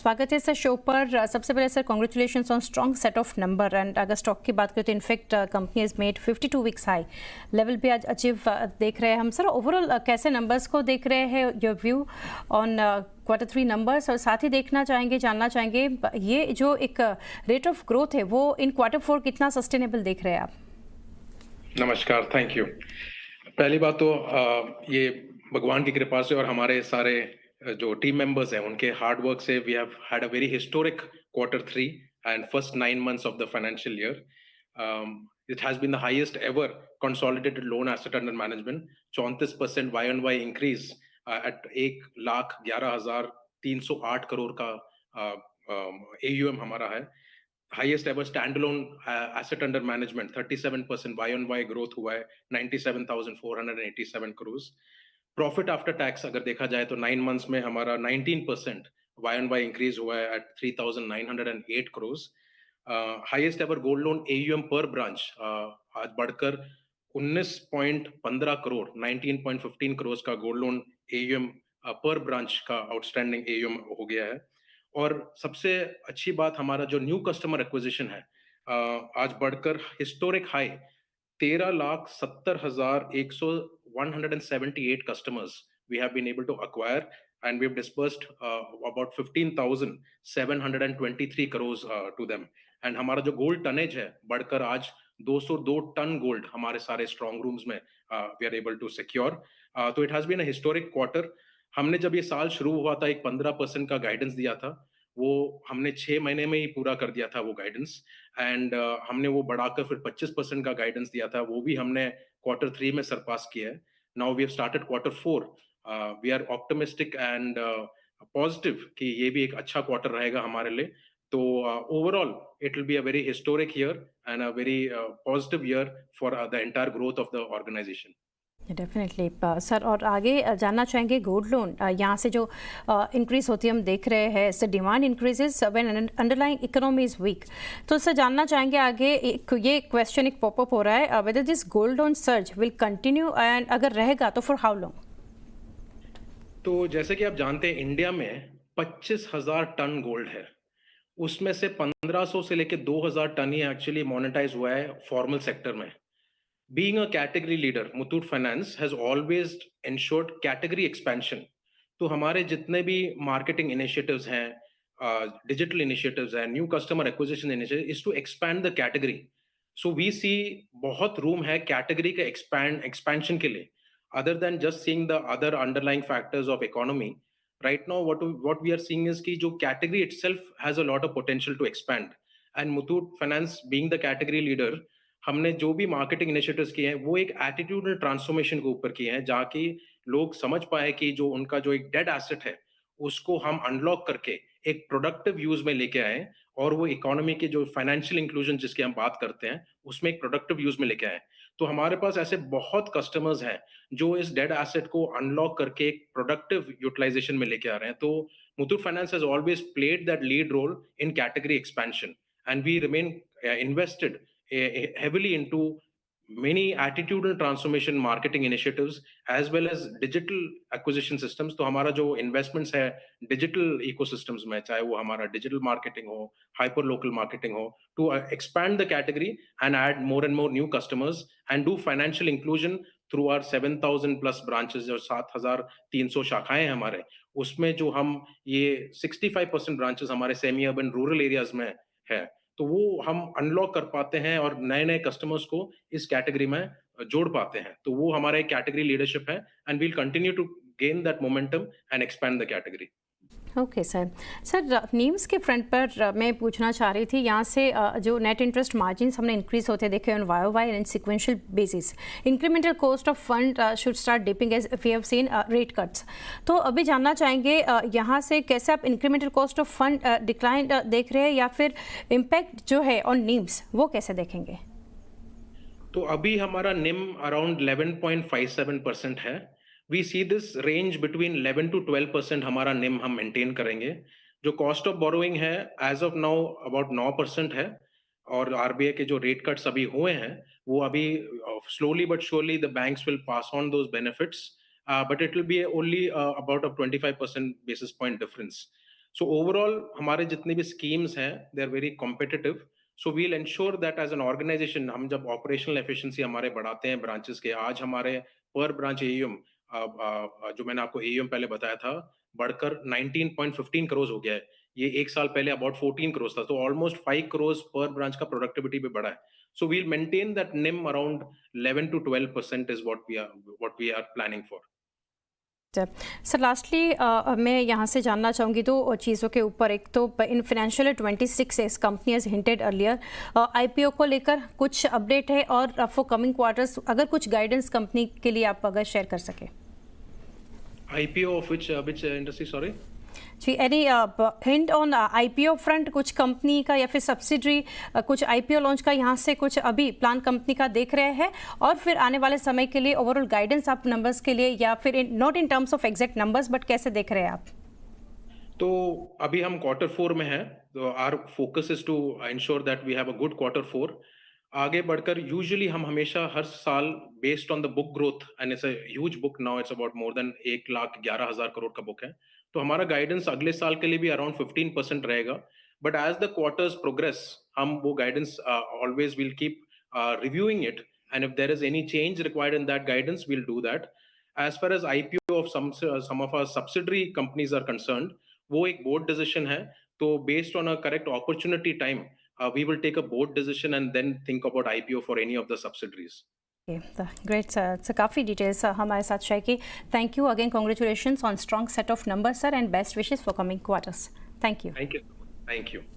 स्वागत है sir show पर। सबसे पहले sir congratulations on strong set of number. And अगर स्टॉक की बात करें तो in fact company has made 52 weeks high level पे आज अचीव देख रहे हैं हम। सर ओवरऑल कैसे नंबर्स को देख रहे हैं, your view on Q3 numbers, और साथ ही जानना चाहेंगे ये जो एक रेट ऑफ ग्रोथ है वो इन Q4 कितना सस्टेनेबल देख रहे हैं आप? नमस्कार, थैंक यू। पहली बात तो ये भगवान की कृपा से और हमारे सारे जो टीम मेंबर्स हैं उनके हार्ड वर्क से we have had a very historic Q3 and first 9 months of the financial year. It has been the highest ever consolidated loan asset under management, 34% Y-on-Y increase at 1,11,308 crore का AUM हमारा है. Highest ever standalone asset under management, 37% Y-on-Y growth हुआ है, 97,487 crores. Profit after tax अगर देखा जाए तो 9 months में हमारा 19% Y-on-Y increase हुआ है at 3,908 crores. Highest ever gold loan AUM per branch आज बढ़कर 19.15 करोड़ 19.15 crores का गोल्ड लोन AUM पर ब्रांच का आउटस्टैंडिंग AUM हो गया है. और सबसे अच्छी बात हमारा जो न्यू कस्टमर एक्विजिशन है आज बढ़कर historic high 13,70,178 customers we have been able to acquire, and we've disbursed about 15,723 crores to them. And हमारा जो गोल्ड टनेज है बढ़कर आज 202 टन गोल्ड हमारे सारे स्ट्रॉन्ग रूम्स में we are able to secure. तो it has been a historic quarter. हमने जब ये साल शुरू हुआ था एक 15% का गाइडेंस दिया था, वो हमने 6 महीने में ही पूरा कर दिया था वो गाइडेंस. एंड हमने वो बढ़ाकर फिर 25% का गाइडेंस दिया था, वो भी हमने Q3 में सरपास किया है. Now we have started Q4. We are optimistic and positive कि ये भी एक अच्छा क्वार्टर रहेगा हमारे लिए. तो overall it will be a very historic year and a very positive year for the entire growth of the organisation. Definitely sir, और आगे जानना चाहेंगे गोल्ड लोन यहाँ से जो इंक्रीज होती है हम देख रहे हैं, sir demand increases when underlying economy is weak. तो सर जानना चाहेंगे आगे ये क्वेश्चन एक पॉपअप हो रहा है, whether this gold loan surge will continue and अगर रहेगा तो फॉर हाउ लॉन्ग? तो जैसे कि आप जानते हैं इंडिया में 25,000 टन गोल्ड है, उसमें से 1,500 से लेकर 2,000 टन ही एक्चुअली मोनेटाइज हुआ है फॉर्मल सेक्टर में. Being a category leader, Muthoot Finance has always ensured category expansion. तो हमारे जितने भी marketing initiatives हैं, digital initiatives हैं, new customer acquisition initiatives is to expand the category. So we see बहुत room है category के expansion के लिए. Other than just seeing the other underlying factors of economy, right now what we are seeing is कि जो category itself has a lot of potential to expand. And Muthoot Finance being the category leader, हमने जो भी marketing initiatives किए हैं वो एक attitudinal transformation के ऊपर किए हैं, जहाँ की लोग समझ पाए कि जो उनका जो एक डेड एसेट है उसको हम अनलॉक करके एक प्रोडक्टिव यूज में लेके आए, और वो इकोनॉमी के जो फाइनेंशियल इंक्लूजन जिसकी हम बात करते हैं उसमें एक प्रोडक्टिव यूज में लेके आए. तो हमारे पास ऐसे बहुत कस्टमर्स हैं जो इस डेड एसेट को अनलॉक करके एक प्रोडक्टिव यूटिलाइजेशन में लेके आ रहे हैं. तो Muthoot Finance has always played that lead role in category expansion, and we remain invested heavily into many attitudinal transformation marketing initiatives as well as digital acquisition systems. तो हमारा जो investments है digital ecosystems में, चाहे वो हमारा digital marketing हो, hyper local marketing हो, to expand the category and add more and more new customers and do financial inclusion through our 7,000 plus branches और 7,300 शाखाएं हैं हमारे. उसमें जो हम ये 65% branches हमारे semi urban rural areas में है, तो वो हम अनलॉक कर पाते हैं और नए नए कस्टमर्स को इस कैटेगरी में जोड़ पाते हैं. तो वो हमारा एक कैटेगरी लीडरशिप है, and we'll continue to gain that momentum and expand the category. Okay sir. NIMs के फ्रंट पर मैं पूछना चाह रही थी, यहाँ से जो नेट इंटरेस्ट मार्जिन हमने इंक्रीज होते देखे on YOY and sequential basis. Incremental cost of fund should start dipping as we have seen rate cuts. तो अभी जानना चाहेंगे यहाँ से कैसे आप incremental cost of fund decline देख रहे हैं, या फिर इम्पैक्ट जो है ऑन नीम्स वो कैसे देखेंगे? तो अभी हमारा निम अराउंड 11.57% है. We see this range between 11 to 12% हमारा निम हम मेंटेन करेंगे. जो कॉस्ट ऑफ बोरोइंग है एज ऑफ नाउ अबाउट 9% है, और आरबीआई के जो रेट कट्स अभी हुए हैं वो अभी slowly but surely the banks will pass on those benefits, but it will B only about a 25% basis point difference. So overall हमारे जितने भी schemes हैं, they are very competitive. So we'll ensure that as an organization हम जब operational efficiency हमारे बढ़ाते हैं branches के, आज हमारे per branch AUM जो मैंने आपको AUM पहले बताया था, बढ़कर 19.15 करोड़ हो गया है। ये एक साल पहले about 14 करोड़ था, तो almost 5 करोड़ per branch का productivity भी बढ़ा है। So we'll maintain that NIM around 11 to 12% is what we are planning for. Sir lastly मैं यहाँ से जानना चाहूँगी दो चीज़ों के ऊपर। एक तो in financial 26 S company has hinted earlier IPO को लेकर कुछ अपडेट है, और फॉर कमिंग क्वार्टर्स अगर कुछ गाइडेंस कंपनी के लिए आप अगर शेयर कर सकें। IPO of which industry, sorry? जी, any hint on IPO front, कुछ कंपनी का या फिर सब्सिडरी कुछ IPO लॉन्च का यहाँ से कुछ अभी प्लान कंपनी का देख रहे हैं, और फिर आने वाले समय के लिए ओवरऑल गाइडेंस आप नंबर्स के लिए, या फिर not in terms of exact numbers but कैसे देख रहे हैं आप? तो अभी हम Q4 में हैं, तो our focus is to ensure that we have a good Q4। आगे बढ़कर यूजुअली हम हमेशा हर साल based on the book growth, and it's a huge book now, it's about more than 1,11,000 crore का बुक है, तो हमारा गाइडेंस अगले साल के लिए भी अराउंड 15% रहेगा। But as the quarters progress हम वो guidance always will keep reviewing it, and if there is any change required in that guidance will do that. As far as IPO of some of our subsidiary companies are concerned, वो एक board decision है, तो based on a correct opportunity time we will take a board decision and then think about IPO for any of the subsidiaries. Great, sir. So काफ़ी details हमारे साथ share की। Thank you again, congratulations on strong set of numbers sir, and best wishes for coming quarters. Thank you. Thank you. Thank you.